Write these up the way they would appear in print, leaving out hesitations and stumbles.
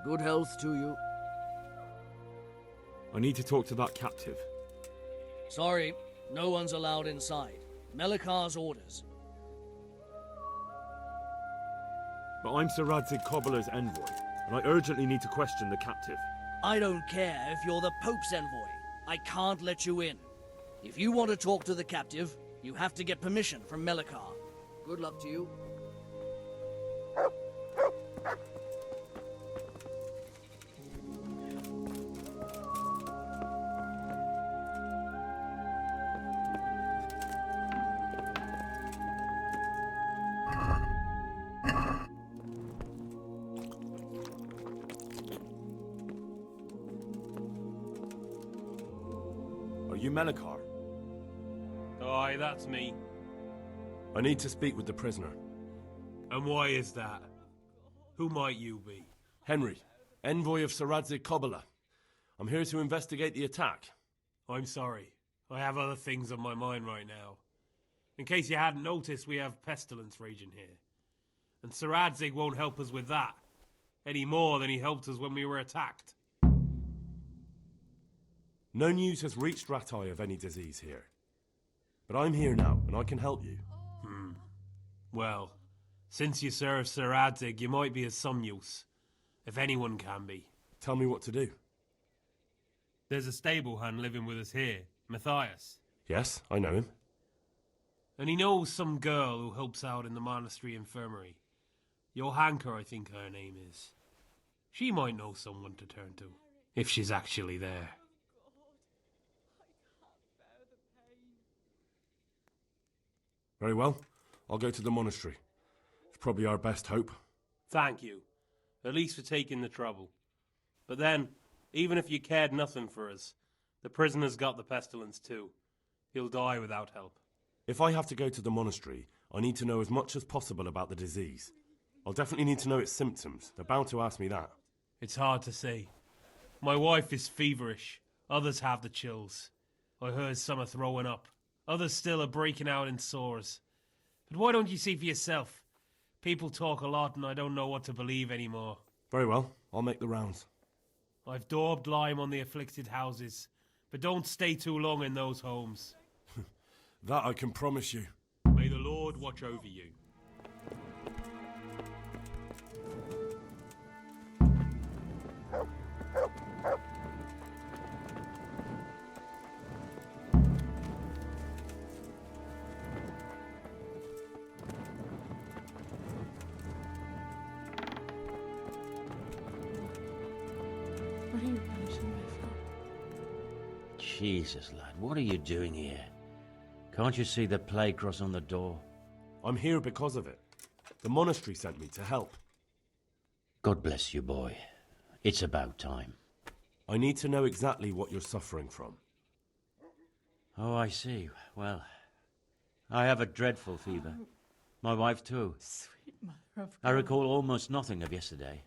Good health to you. I need to talk to that captive. Sorry, no one's allowed inside. Melikar's orders. But I'm Sir Radzig Kobyla's envoy, and I urgently need to question the captive. I don't care if you're the Pope's envoy. I can't let you in. If you want to talk to the captive, you have to get permission from Melikar. Good luck to you. Are you Melikar? Aye, that's me. I need to speak with the prisoner. And why is that? Who might you be? Henry, envoy of Sir Radzig Kobyla. I'm here to investigate the attack. I'm sorry. I have other things on my mind right now. In case you hadn't noticed, we have pestilence raging here. And Sir Radzig won't help us with that, any more than he helped us when we were attacked. No news has reached Ratai of any disease here. But I'm here now, and I can help you. Well, since you serve Sir Radzig, you might be of some use. If anyone can be. Tell me what to do. There's a stable hand living with us here, Matthias. Yes, I know him. And he knows some girl who helps out in the monastery infirmary. Johanka, I think her name is. She might know someone to turn to, if she's actually there. Very well. I'll go to the monastery. It's probably our best hope. Thank you. At least for taking the trouble. But then, even if you cared nothing for us, the prisoner's got the pestilence too. He'll die without help. If I have to go to the monastery, I need to know as much as possible about the disease. I'll definitely need to know its symptoms. They're bound to ask me that. It's hard to say. My wife is feverish. Others have the chills. I heard some are throwing up. Others still are breaking out in sores. But why don't you see for yourself? People talk a lot and I don't know what to believe anymore. Very well. I'll make the rounds. I've daubed lime on the afflicted houses, but don't stay too long in those homes. That I can promise you. May the Lord watch over you. What are you punishing me for? Jesus, lad, what are you doing here? Can't you see the plague cross on the door? I'm here because of it. The monastery sent me to help. God bless you, boy. It's about time. I need to know exactly what you're suffering from. Oh, I see. Well, I have a dreadful fever. My wife, too. Sweet mother of I God. recall almost nothing of yesterday.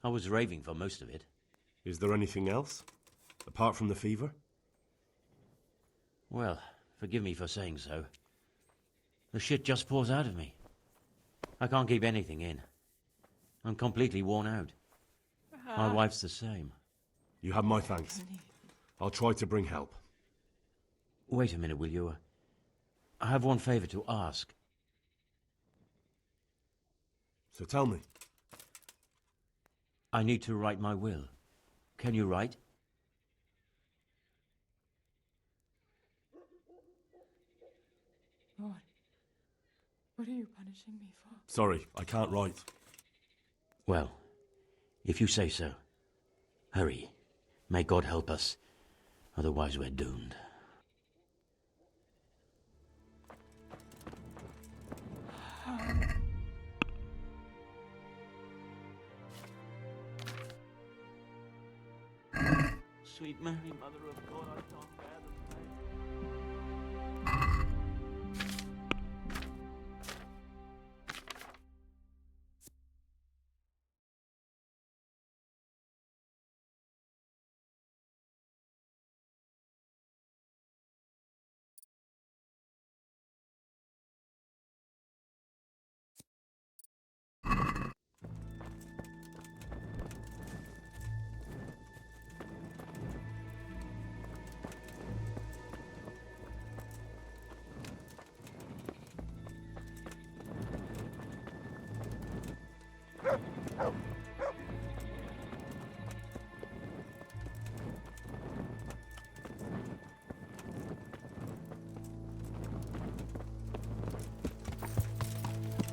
I was raving for most of it. Is there anything else? Apart from the fever? Well, forgive me for saying so. The shit just pours out of me. I can't keep anything in. I'm completely worn out. My wife's the same. You have my thanks. I'll try to bring help. Wait a minute, will you? I have one favor to ask. So tell me. I need to write my will. Can you write? Lord, what are you punishing me for? Sorry, I can't write. Well, if you say so. Hurry. May God help us. Otherwise we're doomed. Sweet Mary, Mother of God, I can't bear the pain.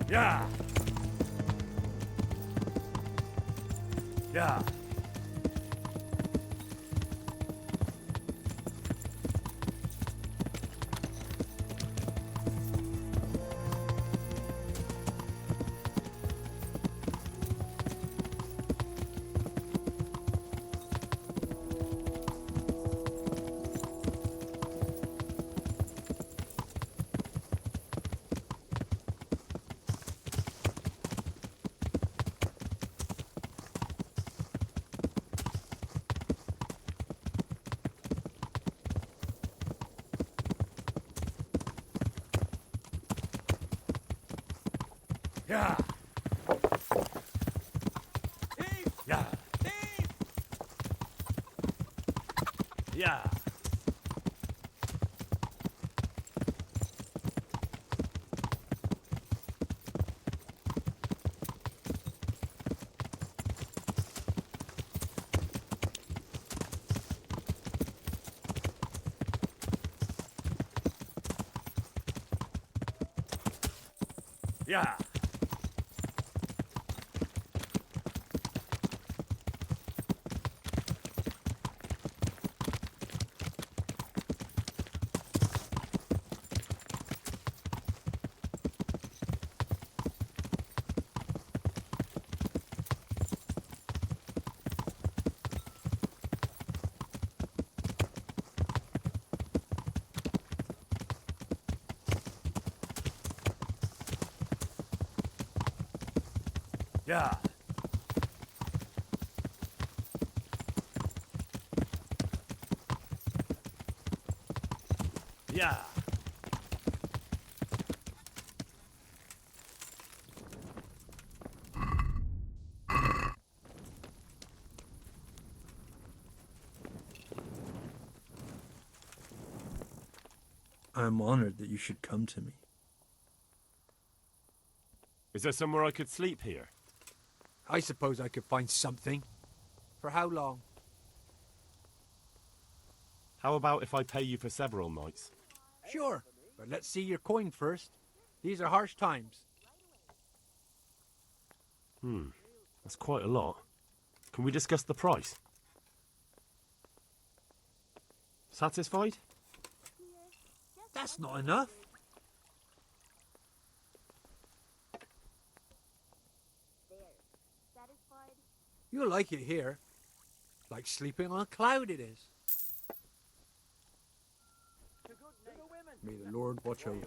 Yeah. Yeah. Yeah. Yeah. Yeah. Yeah. Yeah. Yeah. I'm honored that you should come to me. Is there somewhere I could sleep here? I suppose I could find something. For how long? How about if I pay you for several nights? Sure, but let's see your coin first. These are harsh times. That's quite a lot. Can we discuss the price? Satisfied? That's not enough. You'll like it here. Like sleeping on a cloud it is. May the Lord watch over you.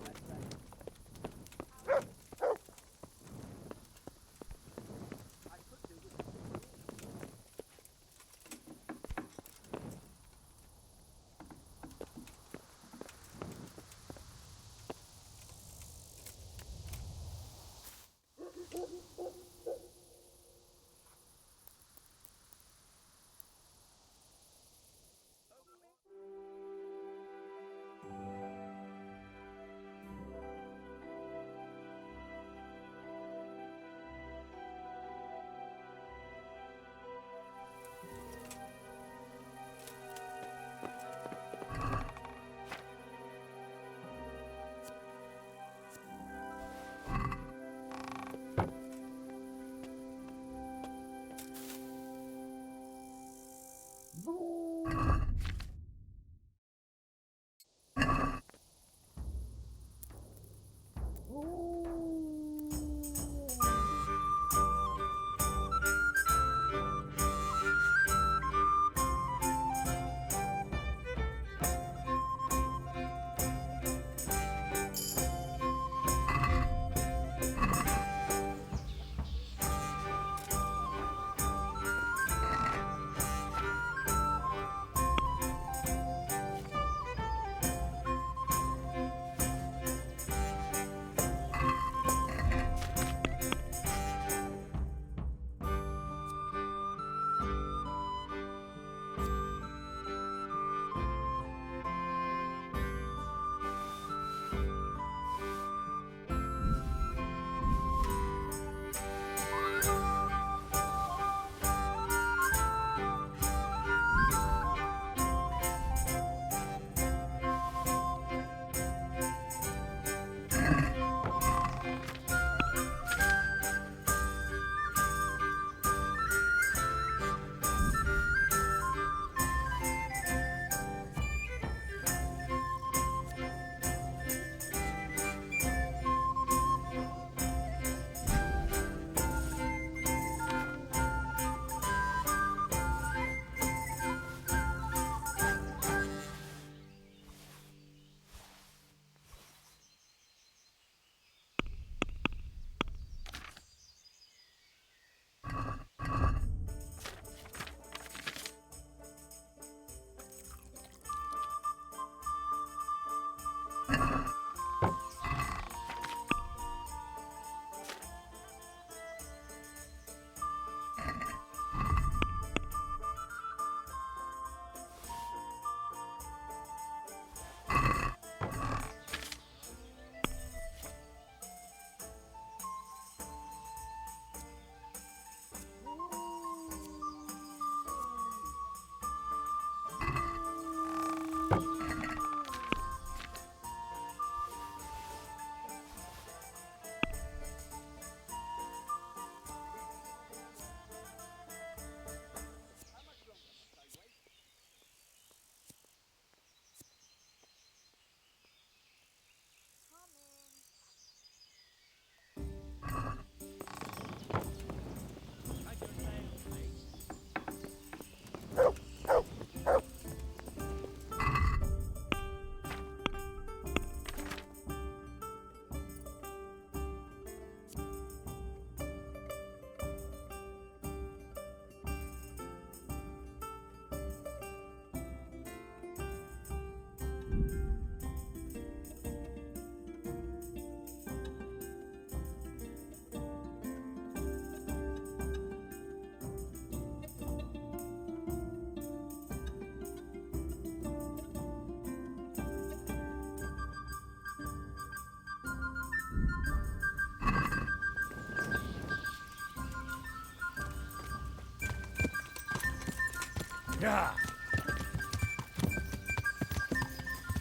Yeah.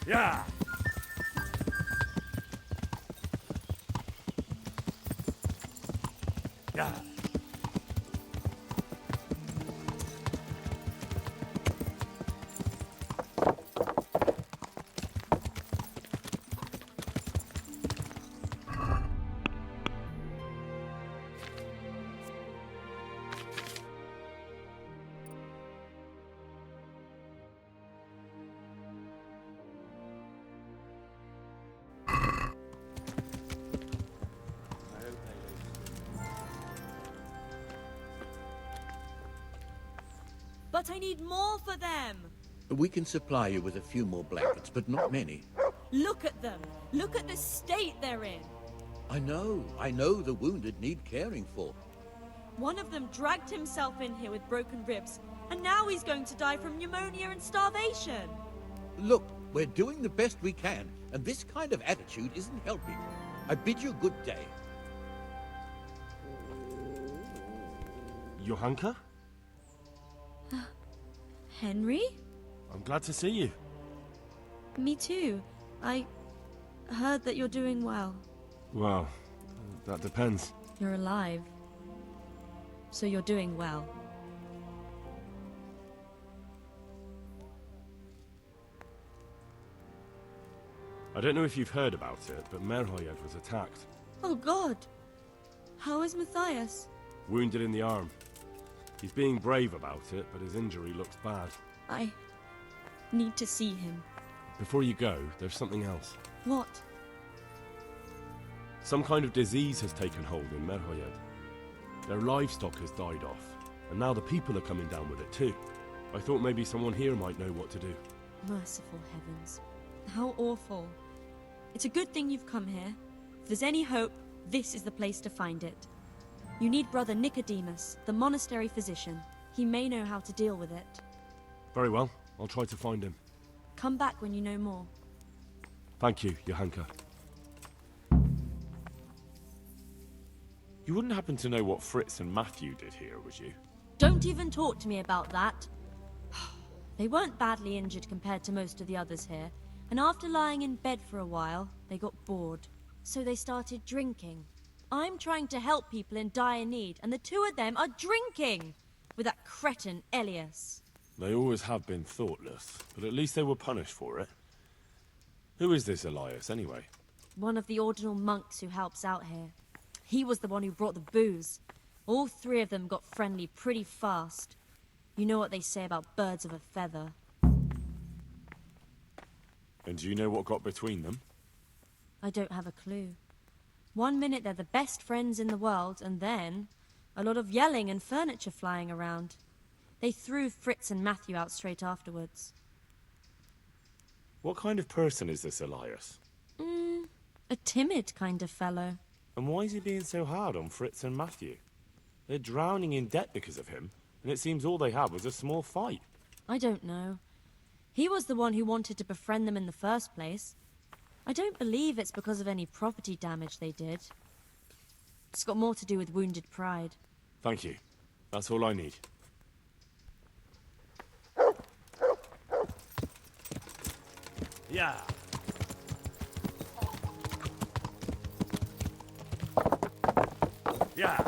Yeah. Yeah. But I need more for them. We can supply you with a few more blankets, but not many. Look at them. Look at the state they're in. I know the wounded need caring for. One of them dragged himself in here with broken ribs, and now he's going to die from pneumonia and starvation. Look, we're doing the best we can, and this kind of attitude isn't helping. I bid you good day. Johanka? Henry? I'm glad to see you. Me too. I heard that you're doing well. Well, that depends. You're alive. So you're doing well. I don't know if you've heard about it, but Merhoyed was attacked. Oh God! How is Matthias? Wounded in the arm. He's being brave about it, but his injury looks bad. I need to see him. Before you go, there's something else. What? Some kind of disease has taken hold in Merhoyed. Their livestock has died off, and now the people are coming down with it too. I thought maybe someone here might know what to do. Merciful heavens. How awful. It's a good thing you've come here. If there's any hope, this is the place to find it. You need Brother Nicodemus, the monastery physician. He may know how to deal with it. Very well, I'll try to find him. Come back when you know more. Thank you, Johanka. You wouldn't happen to know what Fritz and Matthew did here, would you? Don't even talk to me about that. They weren't badly injured compared to most of the others here, and after lying in bed for a while, they got bored. So they started drinking. I'm trying to help people in dire need, and the two of them are drinking! With that cretin Elias. They always have been thoughtless, but at least they were punished for it. Who is this Elias, anyway? One of the ordinal monks who helps out here. He was the one who brought the booze. All three of them got friendly pretty fast. You know what they say about birds of a feather. And do you know what got between them? I don't have a clue. One minute they're the best friends in the world, and then a lot of yelling and furniture flying around. They threw Fritz and Matthew out straight afterwards. What kind of person is this Elias? A timid kind of fellow. And why is he being so hard on Fritz and Matthew? They're drowning in debt because of him, and it seems all they had was a small fight. I don't know. He was the one who wanted to befriend them in the first place. I don't believe it's because of any property damage they did. It's got more to do with wounded pride. Thank you. That's all I need. Yeah. Yeah.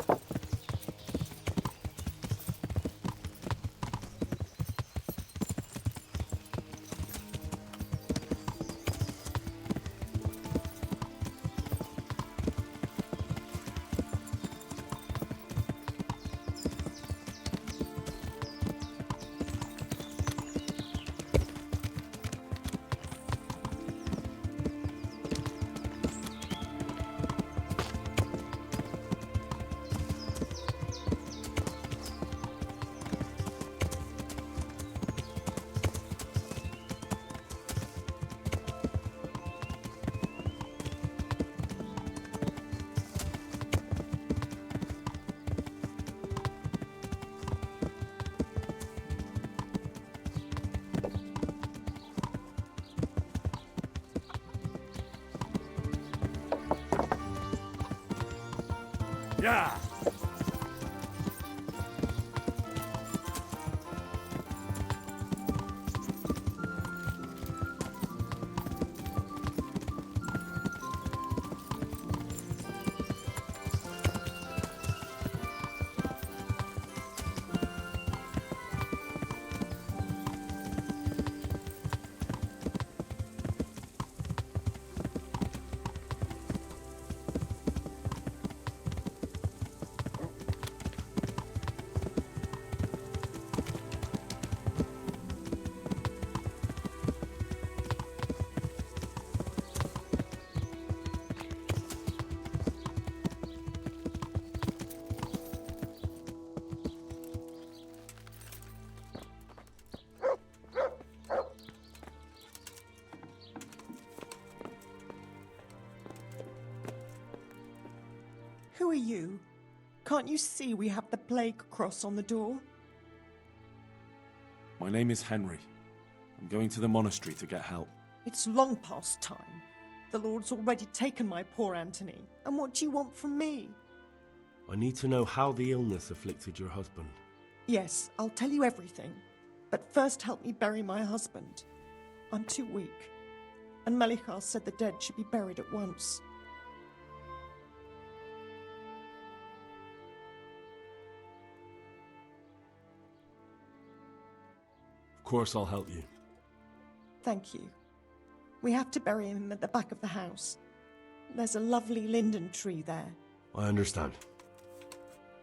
Yeah. are you? Can't you see we have the plague cross on the door? My name is Henry. I'm going to the monastery to get help. It's long past time. The Lord's already taken my poor Anthony. And what do you want from me? I need to know how the illness afflicted your husband. Yes, I'll tell you everything. But first help me bury my husband. I'm too weak. And Melichar said the dead should be buried at once. Of course I'll help you. Thank you. We have to bury him at the back of the house. There's a lovely linden tree there. I understand.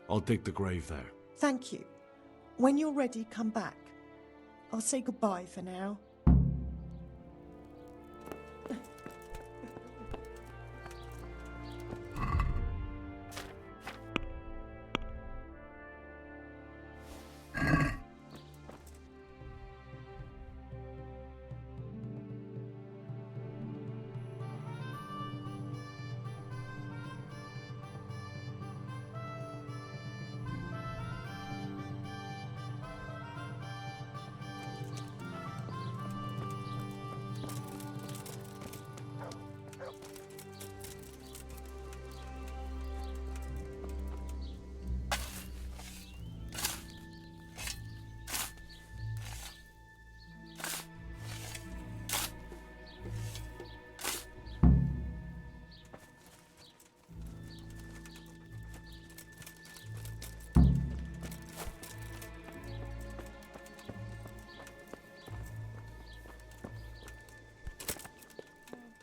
I'll dig the grave there. Thank you. When you're ready, come back. I'll say goodbye for now.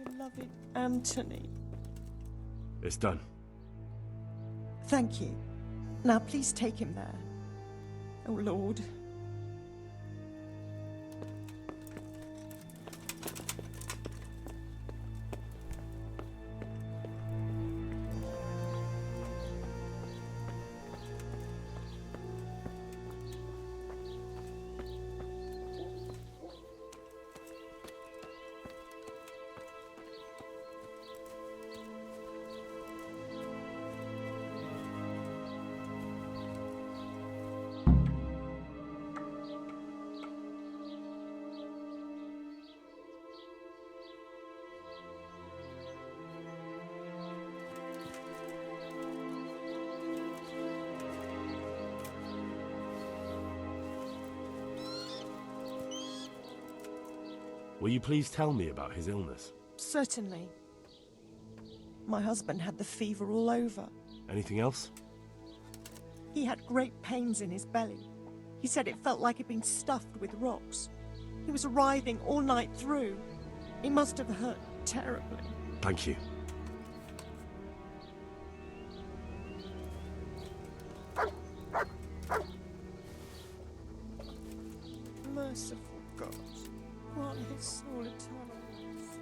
Beloved Anthony. It's done. Thank you. Now please take him there. Oh, Lord. Will you please tell me about his illness? Certainly. My husband had the fever all over. Anything else? He had great pains in his belly. He said it felt like it'd been stuffed with rocks. He was writhing all night through. It must have hurt terribly. Thank you. Merciful God, grant his soul eternal rest.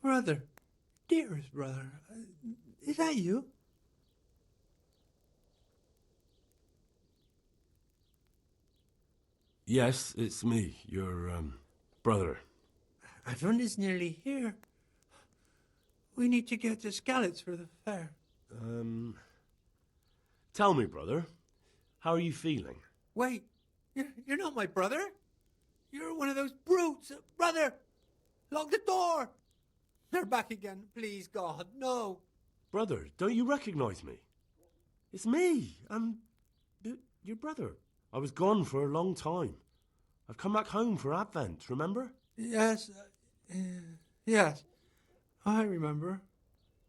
Brother, dearest brother, is that you? Yes, it's me, your, brother. Everyone is nearly here. We need to get to Skalitz for the fair. Tell me, brother, how are you feeling? Wait, you're not my brother? You're one of those brutes. Brother, lock the door. They're back again. Please, God, no. Brother, don't you recognize me? It's me. I'm your brother. I was gone for a long time. I've come back home for Advent, remember? Yes, yes, I remember.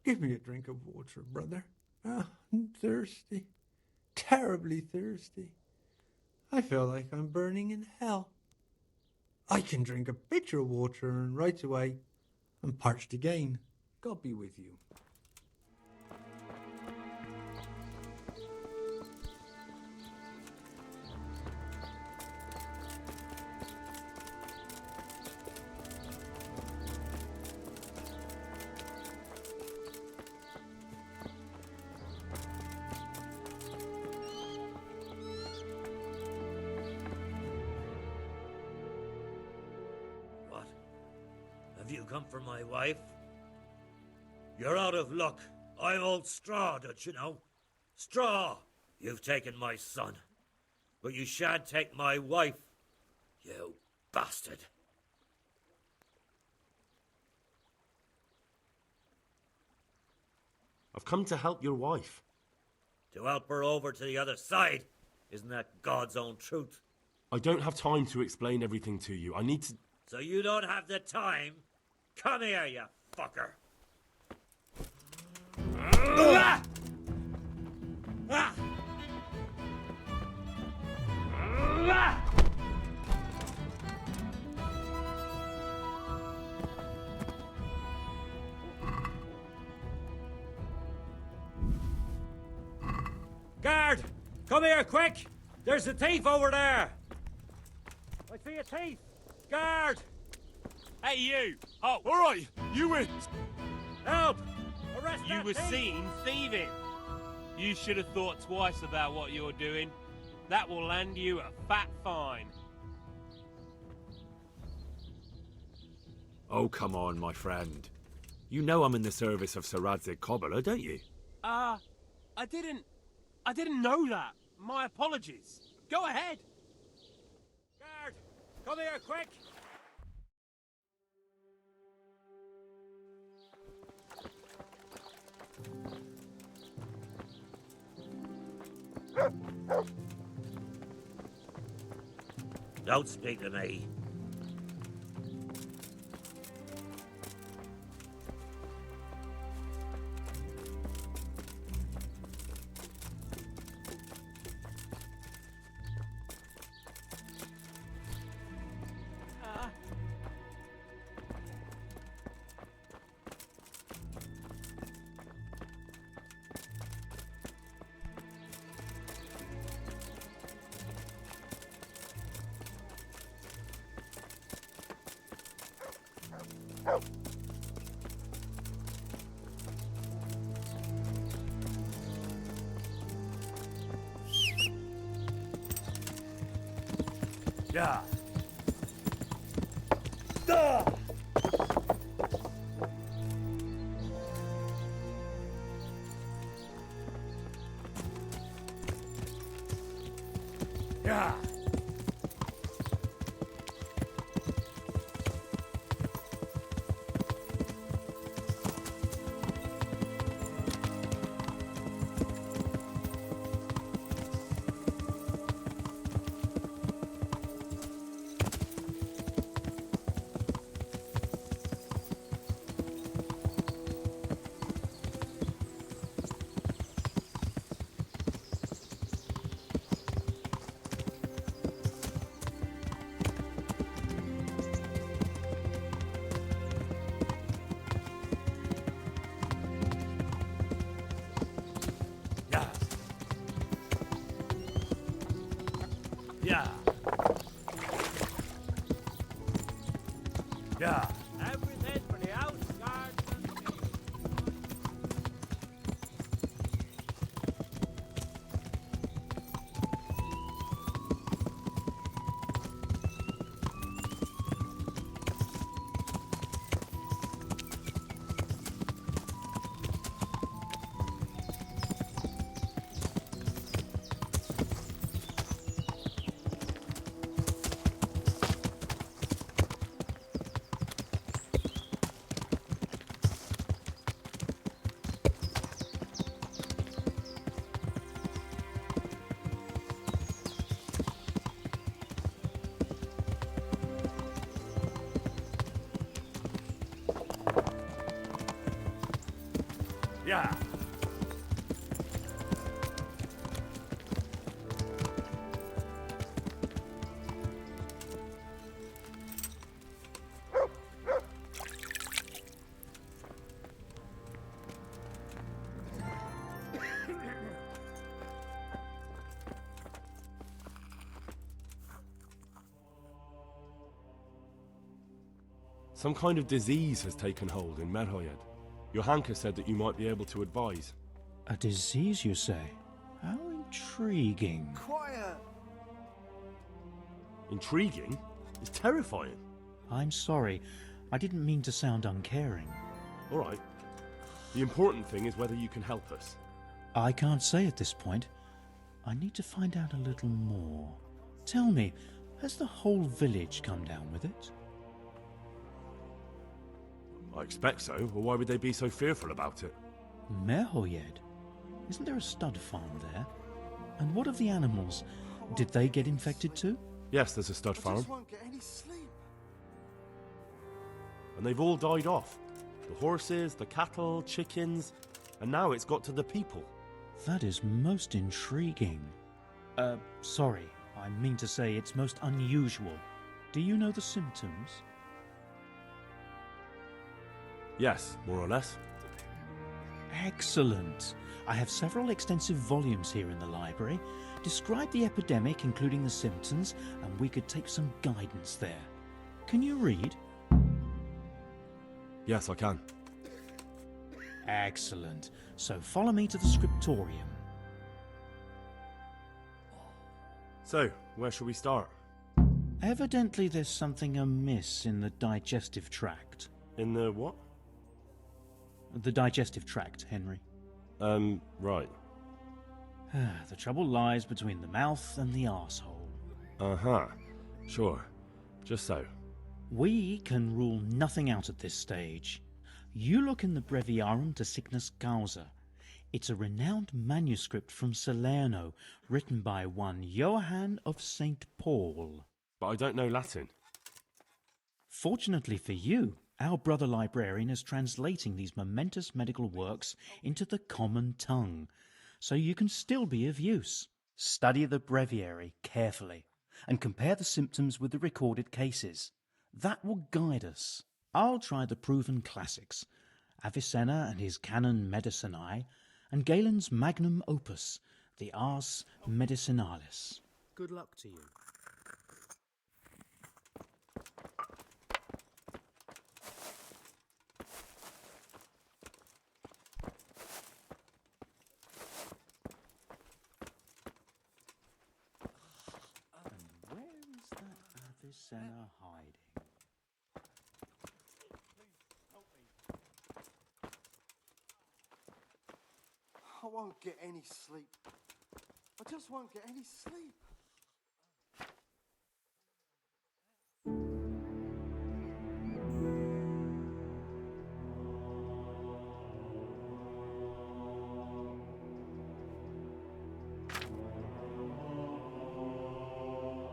Give me a drink of water, brother. I'm thirsty, terribly thirsty. I feel like I'm burning in hell. I can drink a pitcher of water and right away I'm parched again. God be with you. What? Have you come for my wife? You're out of luck. I'm old Straw, don't you know? Straw! You've taken my son. But you shan't take my wife, you bastard. I've come to help your wife. To help her over to the other side? Isn't that God's own truth? I don't have time to explain everything to you. I need to... So you don't have the time? Come here, you fucker. Ah! Ah! Ah! Guard! Come here, quick! There's a thief over there! I see a thief! Guard! Hey, you! Oh, all right, you win. Help! Arrest You that were thief! seen thieving. You should have thought twice about what you're doing. That will land you a fat fine. Oh, come on, my friend. You know I'm in the service of Sir Radzig Kobyla, don't you? I didn't know that. My apologies. Go ahead. Guard! Come here, quick! Don't speak to me. Yeah. Yeah. Yeah. Yeah. Everything for the house guard. Yeah. Some kind of disease has taken hold in Merhoyed. Johanka said that you might be able to advise. A disease, you say? How intriguing. Quiet! Intriguing? It's terrifying. I'm sorry. I didn't mean to sound uncaring. All right. The important thing is whether you can help us. I can't say at this point. I need to find out a little more. Tell me, has the whole village come down with it? I expect so, or why would they be so fearful about it? Merhoyed? Isn't there a stud farm there? And what of the animals? Did they get infected too? Yes, there's a stud farm. I just won't get any sleep. And they've all died off. The horses, the cattle, chickens, and now it's got to the people. That is most intriguing. Sorry, I mean to say it's most unusual. Do you know the symptoms? Yes, more or less. Excellent. I have several extensive volumes here in the library. Describe the epidemic, including the symptoms, and we could take some guidance there. Can you read? Yes, I can. Excellent. So follow me to the scriptorium. So, where shall we start? Evidently there's something amiss in the digestive tract. In the what? The digestive tract, Henry. Right. The trouble lies between the mouth and the arsehole. Uh-huh. Sure. Just so. We can rule nothing out at this stage. You look in the Breviarum de Sickness Causa. It's a renowned manuscript from Salerno, written by one Johann of St. Paul. But I don't know Latin. Fortunately for you, our brother librarian is translating these momentous medical works into the common tongue, so you can still be of use. Study the breviary carefully and compare the symptoms with the recorded cases. That will guide us. I'll try the proven classics, Avicenna and his Canon Medicinae, and Galen's magnum opus, the Ars Medicinalis. Good luck to you. Avicenna hiding? I won't get any sleep. I just won't get any sleep.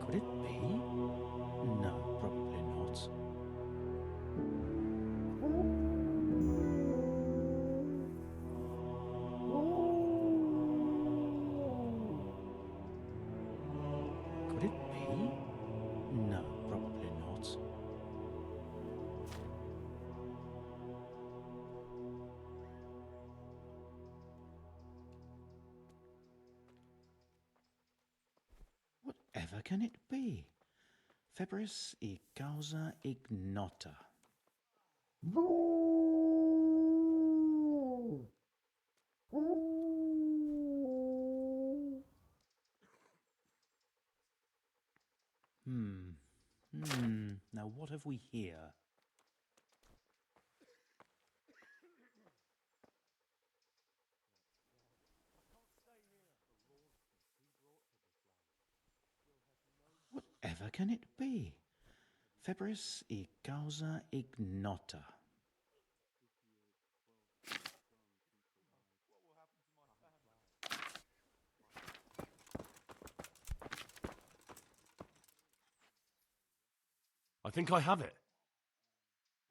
Could it be? No, probably not. Could it be? No, probably not. Whatever can it be? Febris e causa ignota. Now what have we here? Whatever can it be? Febris e causa ignota. I think I have it.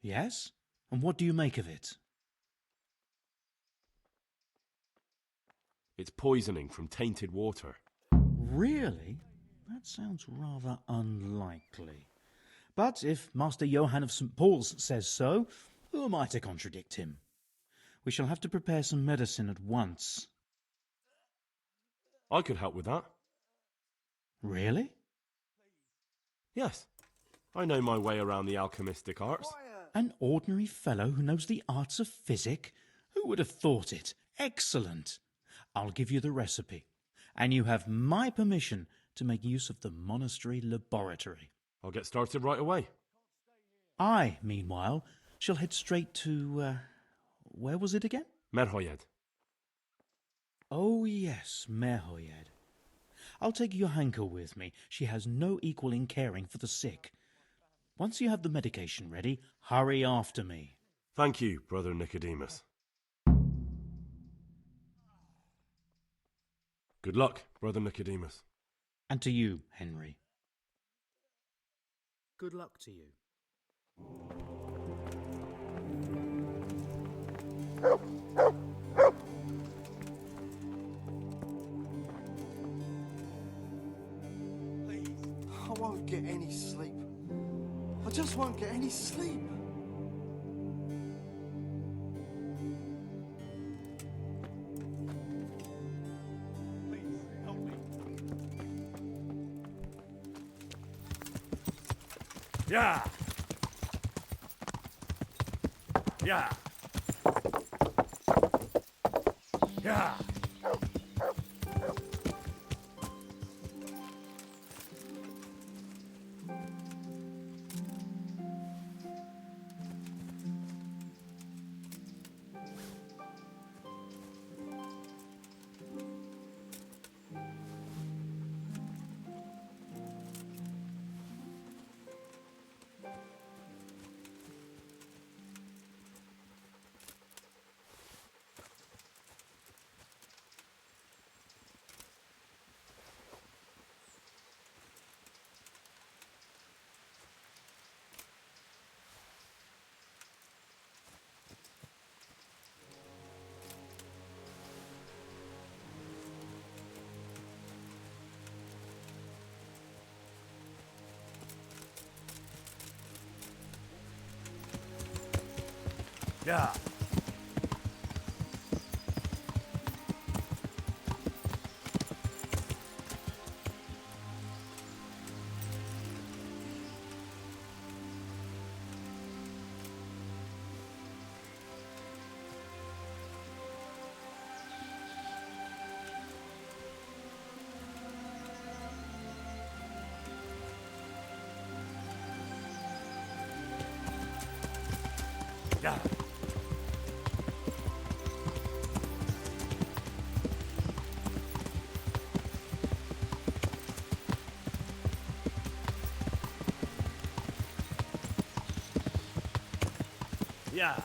Yes? And what do you make of it? It's poisoning from tainted water. Really? That sounds rather unlikely. But if Master Johann of St. Paul's says so, who am I to contradict him? We shall have to prepare some medicine at once. I could help with that. Really? Yes. I know my way around the alchemistic arts. Quiet! An ordinary fellow who knows the arts of physic? Who would have thought it? Excellent. I'll give you the recipe, and you have my permission to make use of the monastery laboratory. I'll get started right away. I, meanwhile, shall head straight to, where was it again? Merhoyed. Oh, yes, Merhoyed. I'll take Johanka with me. She has no equal in caring for the sick. Once you have the medication ready, hurry after me. Thank you, Brother Nicodemus. Good luck, Brother Nicodemus. And to you, Henry. Good luck to you. I won't get any sleep. I just won't get any sleep. Please, help me. Yeah. Yeah. Yeah. Yeah. Yeah. Yeah.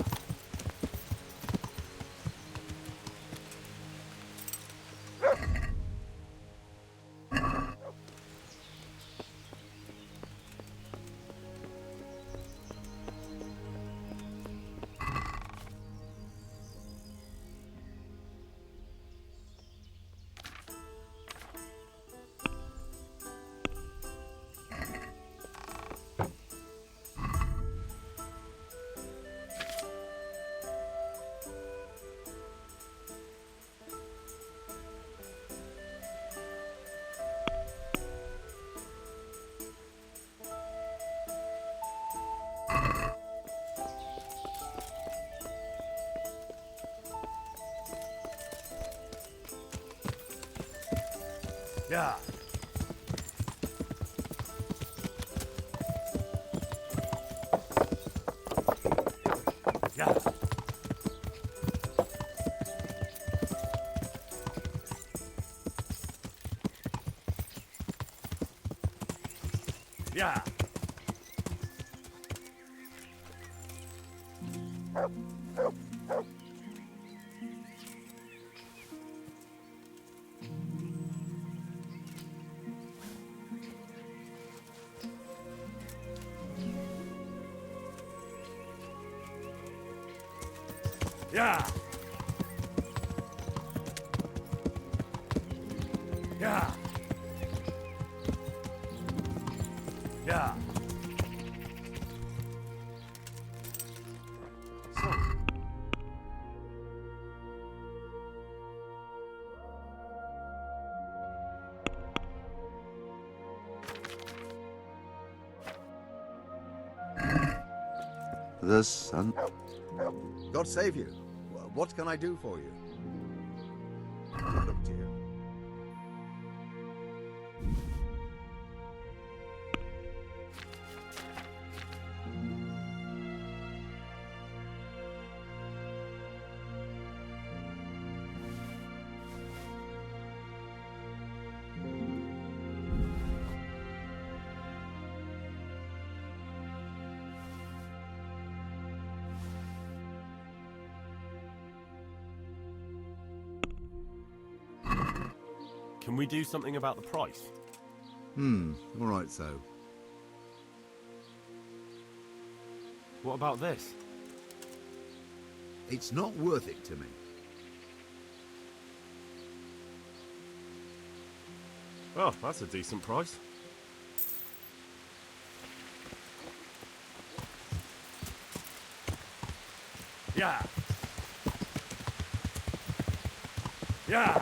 Yeah. Yeah. Yeah. Yeah. Yeah. Yeah. The sun. God save you. What can I do for you? Look to you. Can we do something about the price? All right, so. What about this? It's not worth it to me. Oh, that's a decent price. Yeah. Yeah.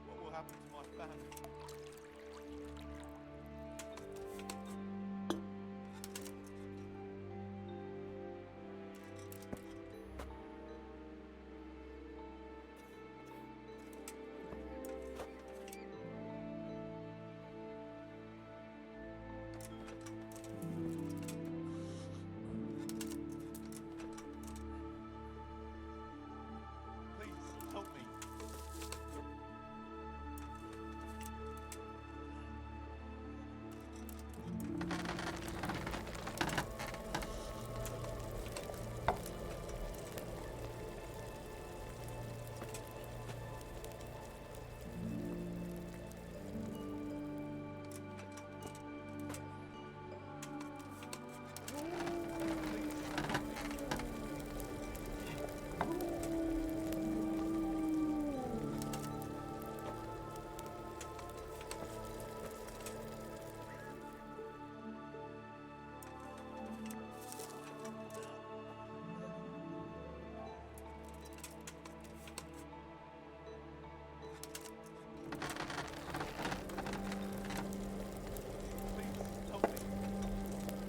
What will happen to my family? Please, help me.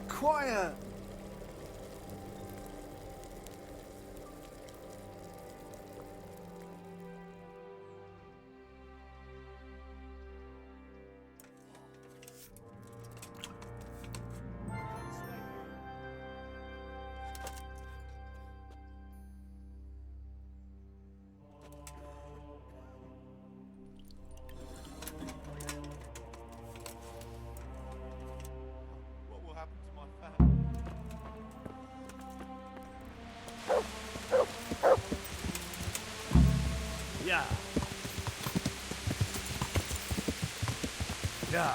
Quiet! What will happen to my family? Yeah. Yeah.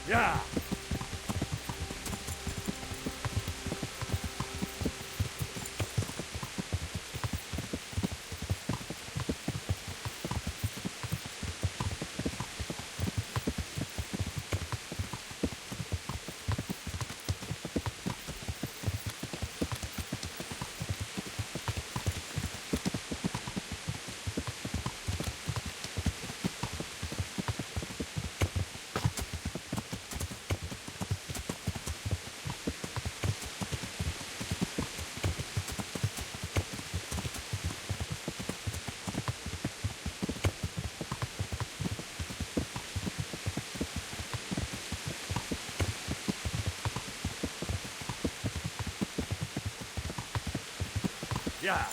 Yeah. Yeah.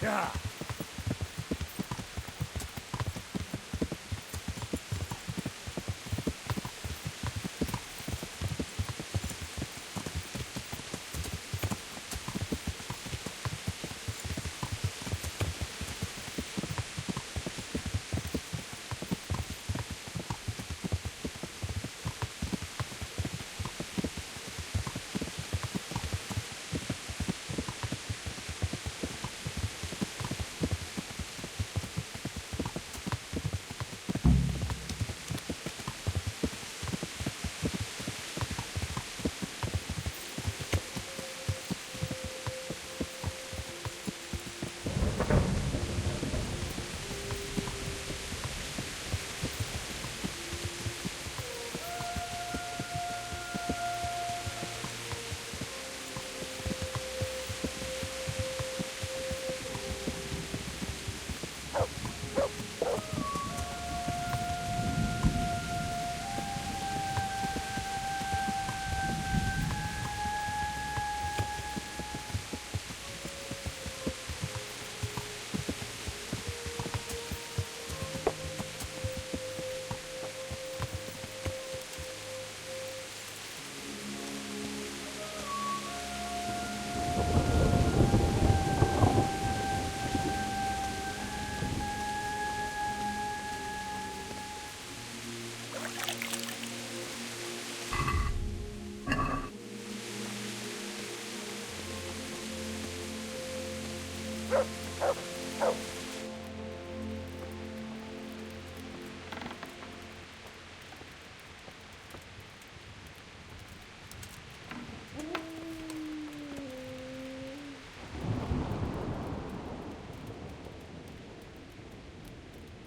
Yeah.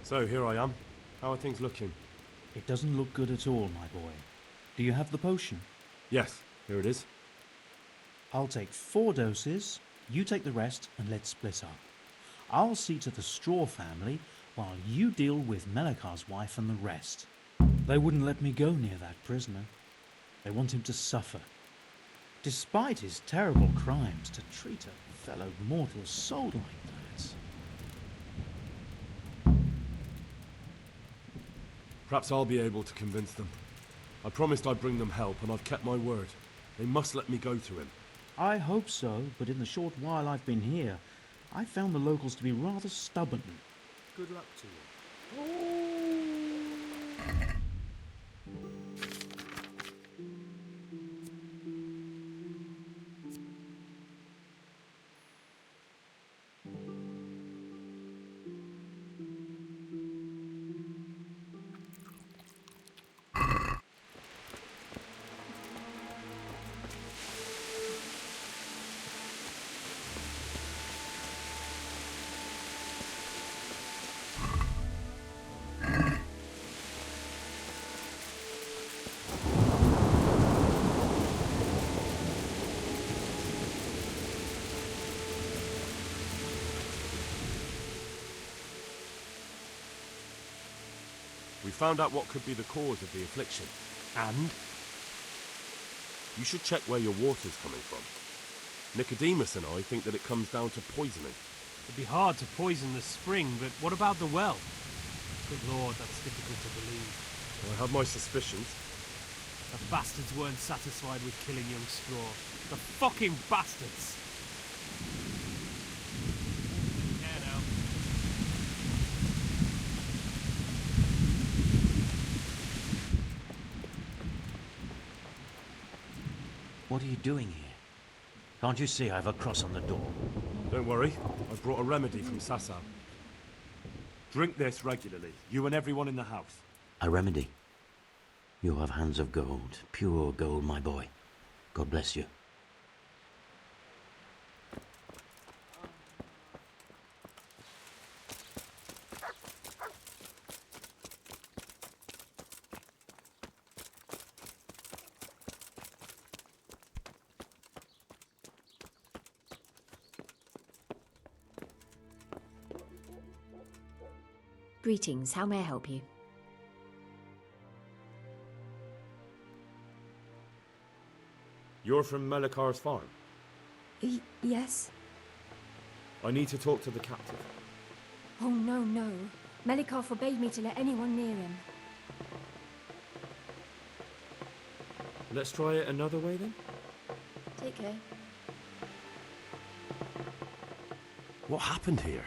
So, here I am. How are things looking? It doesn't look good at all, my boy. Do you have the potion? Yes, here it is. I'll take 4 doses, you take the rest, and let's split up. I'll see to the Straw family, while you deal with Melikar's wife and the rest. They wouldn't let me go near that prisoner. They want him to suffer. Despite his terrible crimes, to treat a fellow mortal soul like that. Perhaps I'll be able to convince them. I promised I'd bring them help, and I've kept my word. They must let me go to him. I hope so, but in the short while I've been here, I've found the locals to be rather stubborn. Good luck to you. We found out what could be the cause of the affliction. And? You should check where your water's coming from. Nicodemus and I think that it comes down to poisoning. It'd be hard to poison the spring, but what about the well? Good lord, that's difficult to believe. I have my suspicions. The bastards weren't satisfied with killing young Straw. The fucking bastards! Yeah, now. What are you doing here? Can't you see I have a cross on the door? Don't worry, I've brought a remedy from Sasau. Drink this regularly, you and everyone in the house. A remedy? You have hands of gold, pure gold, my boy. God bless you. Greetings, how may I help you? You're from Melikar's farm? Yes. I need to talk to the captive. Oh, no, no. Melikar forbade me to let anyone near him. Let's try it another way then? Take care. What happened here?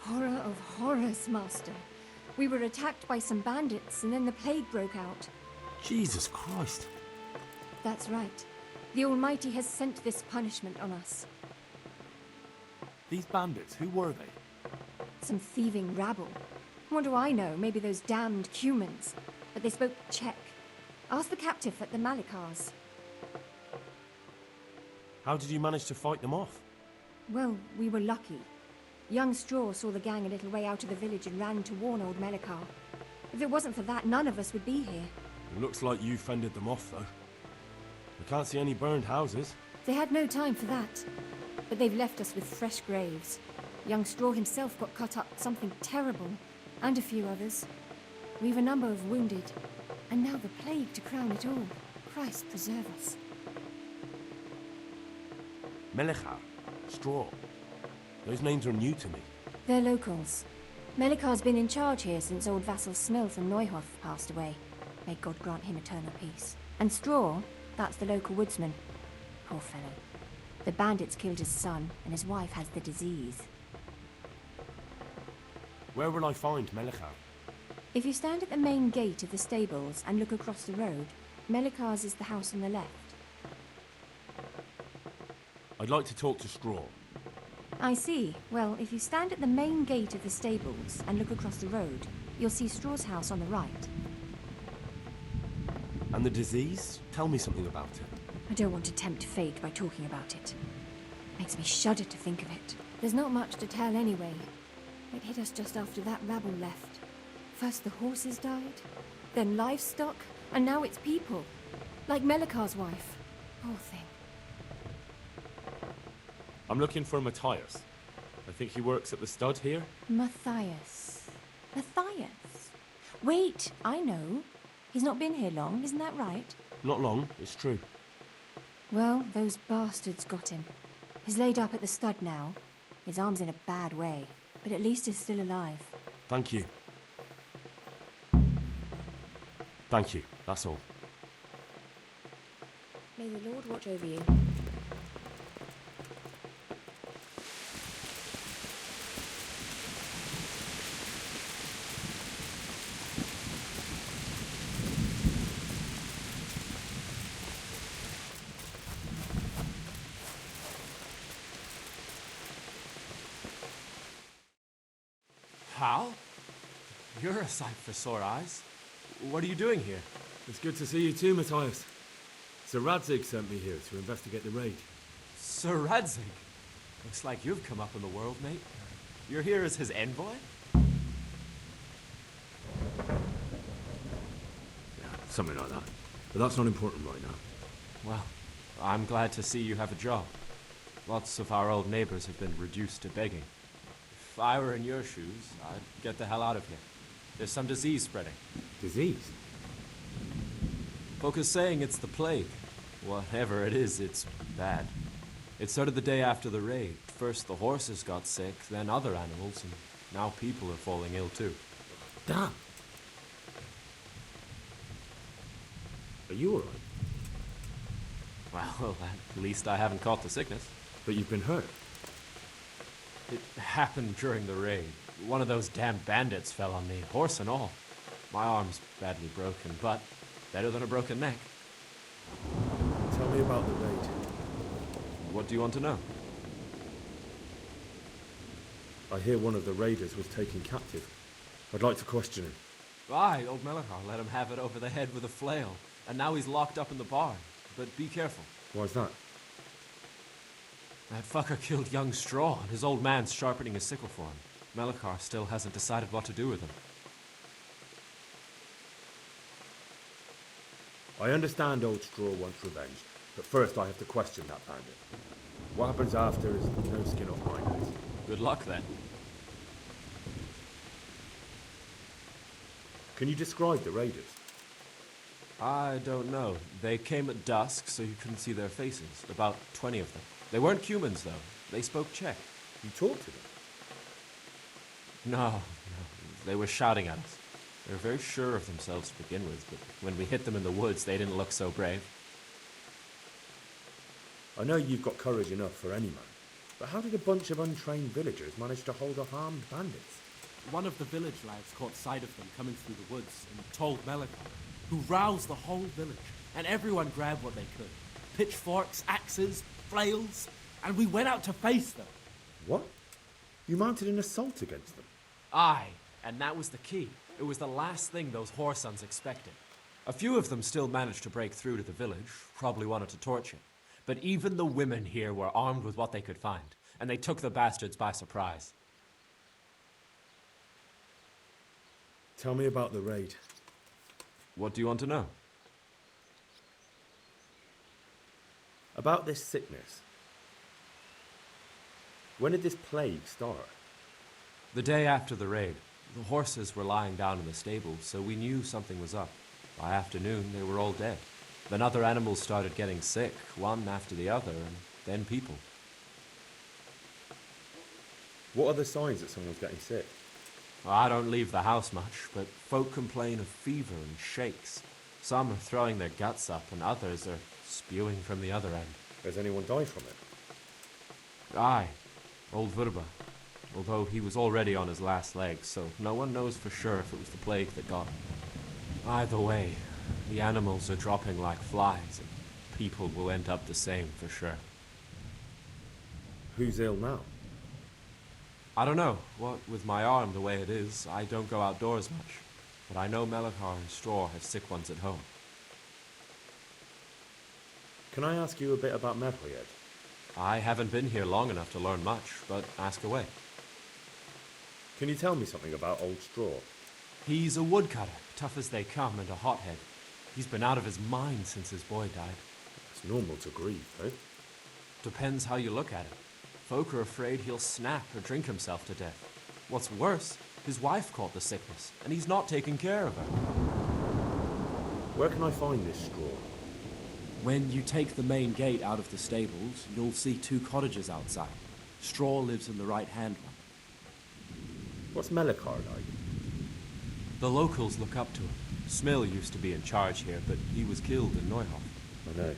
Horror of horrors, Master. We were attacked by some bandits, and then the plague broke out. Jesus Christ. That's right. The Almighty has sent this punishment on us. These bandits, who were they? Some thieving rabble. What do I know? Maybe those damned humans. But they spoke Czech. Ask the captive at the Malikars. How did you manage to fight them off? Well, we were lucky. Young Straw saw the gang a little way out of the village and ran to warn old Melikar. If it wasn't for that, none of us would be here. It looks like you fended them off, though. I can't see any burned houses. They had no time for that. But they've left us with fresh graves. Young Straw himself got cut up something terrible, and a few others. We've a number of wounded, and now the plague to crown it all. Christ preserve us. Melikar, Straw. Those names are new to me. They're locals. Melikar's been in charge here since old vassal Smill from Neuhof passed away. May God grant him eternal peace. And Straw, that's the local woodsman. Poor fellow. The bandits killed his son, and his wife has the disease. Where will I find Melikar? If you stand at the main gate of the stables and look across the road, Melikar's is the house on the left. I'd like to talk to Straw. I see. Well, if you stand at the main gate of the stables and look across the road, you'll see Straw's house on the right. And the disease? Tell me something about it. I don't want to tempt fate by talking about it. Makes me shudder to think of it. There's not much to tell anyway. It hit us just after that rabble left. First the horses died, then livestock, and now it's people. Like Melikar's wife. Poor thing. I'm looking for Matthias. I think he works at the stud here. Matthias. Matthias? Wait, I know. He's not been here long, isn't that right? Not long, it's true. Well, those bastards got him. He's laid up at the stud now. His arm's in a bad way, but at least he's still alive. Thank you. Thank you, that's all. May the Lord watch over you. Hal? You're a sight for sore eyes. What are you doing here? It's good to see you too, Matthias. Sir Radzig sent me here to investigate the raid. Sir Radzig? Looks like you've come up in the world, mate. You're here as his envoy? Yeah, something like that. But that's not important right now. Well, I'm glad to see you have a job. Lots of our old neighbors have been reduced to begging. If I were in your shoes, I'd get the hell out of here. There's some disease spreading. Disease? Folk are saying it's the plague. Whatever it is, it's bad. It started the day after the raid. First the horses got sick, then other animals, and now people are falling ill too. Damn! Are you alright? Well, at least I haven't caught the sickness. But you've been hurt? It happened during the raid. One of those damn bandits fell on me, horse and all. My arm's badly broken, but better than a broken neck. Tell me about the raid. What do you want to know? I hear one of the raiders was taken captive. I'd like to question him. Aye, old Melikar let him have it over the head with a flail, and now he's locked up in the barn. But be careful. Why's that? That fucker killed young Straw, and his old man's sharpening his sickle for him. Melikar still hasn't decided what to do with him. I understand old Straw wants revenge, but first I have to question that bandit. What happens after is no skin off my nose. Good luck, then. Can you describe the raiders? I don't know. They came at dusk, so you couldn't see their faces. About 20 of them. They weren't humans, though. They spoke Czech. You talked to them? No. They were shouting at us. They were very sure of themselves to begin with, but when we hit them in the woods, they didn't look so brave. I know you've got courage enough for any man, but how did a bunch of untrained villagers manage to hold off armed bandits? One of the village lads caught sight of them coming through the woods and told Melikar, who roused the whole village, and everyone grabbed what they could. Pitchforks, axes, flails, and we went out to face them. What? You mounted an assault against them? Aye, and that was the key. It was the last thing those whoresons expected. A few of them still managed to break through to the village, probably wanted to torch it. But even the women here were armed with what they could find, and they took the bastards by surprise. Tell me about the raid. What do you want to know? About this sickness. When did this plague start? The day after the raid. The horses were lying down in the stable, so we knew something was up. By afternoon, they were all dead. Then other animals started getting sick, one after the other, and then people. What are the signs that someone's getting sick? Well, I don't leave the house much, but folk complain of fever and shakes. Some are throwing their guts up, and others are spewing from the other end. Has anyone died from it? Aye, old Verba. Although he was already on his last legs, so no one knows for sure if it was the plague that got him. Either way, the animals are dropping like flies, and people will end up the same for sure. Who's ill now? I don't know. What with my arm the way it is, I don't go outdoors much. But I know Melikar and Straw have sick ones at home. Can I ask you a bit about Merhoyed? I haven't been here long enough to learn much, but ask away. Can you tell me something about Old Straw? He's a woodcutter, tough as they come, and a hothead. He's been out of his mind since his boy died. It's normal to grieve, eh? Depends how you look at it. Folk are afraid he'll snap or drink himself to death. What's worse, his wife caught the sickness, and he's not taking care of her. Where can I find this Straw? When you take the main gate out of the stables, you'll see 2 cottages outside. Straw lives in the right-hand one. What's Melikar like? The locals look up to him. Smill used to be in charge here, but he was killed in Neuhof. I know.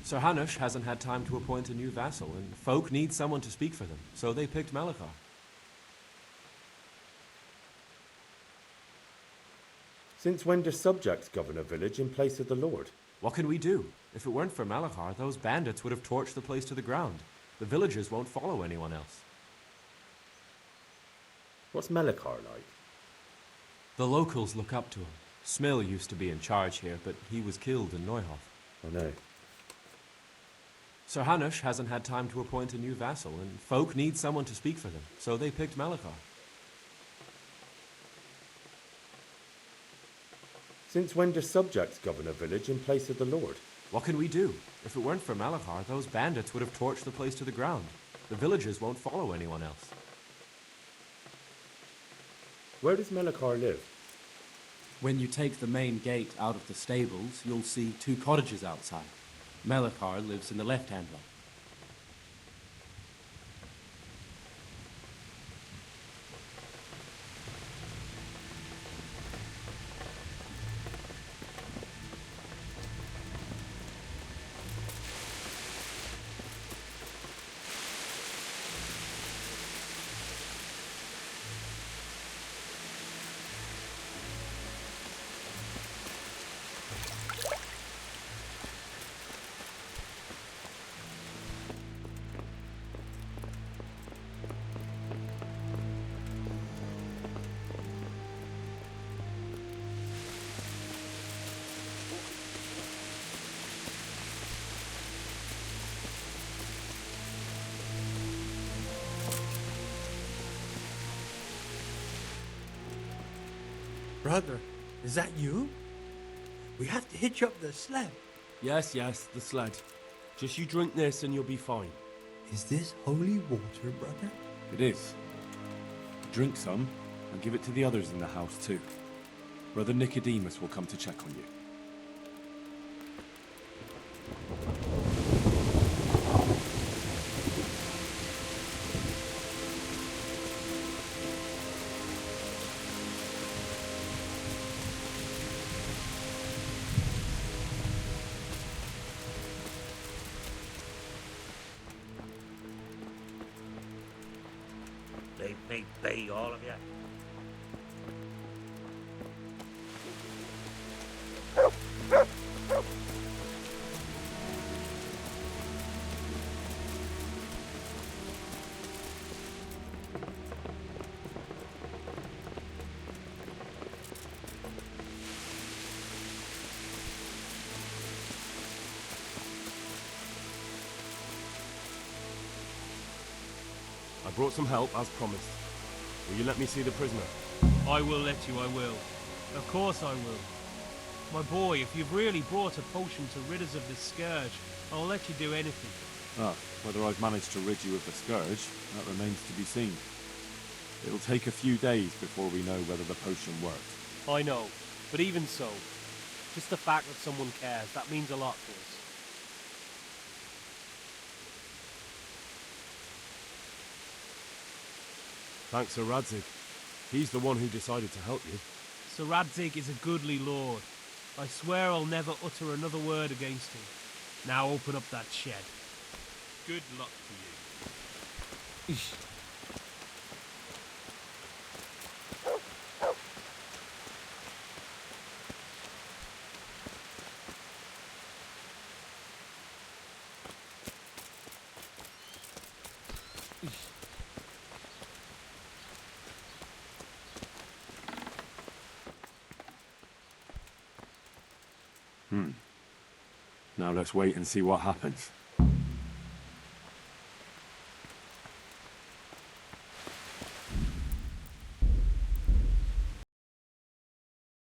Sir Hanush hasn't had time to appoint a new vassal, and folk need someone to speak for them, so they picked Melikar. Since when do subjects govern a village in place of the Lord? What can we do? If it weren't for Melikar, those bandits would have torched the place to the ground. The villagers won't follow anyone else. What's Melikar like? The locals look up to him. Smill used to be in charge here, but he was killed in Neuhof. I know. Sir Hanush hasn't had time to appoint a new vassal, and folk need someone to speak for them, so they picked Melikar. Since when do subjects govern a village in place of the Lord? What can we do? If it weren't for Melikar, those bandits would have torched the place to the ground. The villagers won't follow anyone else. Where does Melikar live? When you take the main gate out of the stables, you'll see 2 cottages outside. Melikar lives in the left-hand one. Brother, is that you? We have to hitch up the sled. Yes, the sled. Just you drink this and you'll be fine. Is this holy water, brother? It is. Drink some and give it to the others in the house too. Brother Nicodemus will come to check on you. me be, all of you. I brought some help, as promised. Will you let me see the prisoner? I will let you, I will. Of course I will. My boy, if you've really brought a potion to rid us of this scourge, I'll let you do anything. Ah, whether I've managed to rid you of the scourge, that remains to be seen. It'll take a few days before we know whether the potion worked. I know, but even so, just the fact that someone cares, that means a lot to us. Thanks, Sir Radzig. He's the one who decided to help you. Sir Radzig is a goodly lord. I swear I'll never utter another word against him. Now open up that shed. Good luck to you. Now let's wait and see what happens.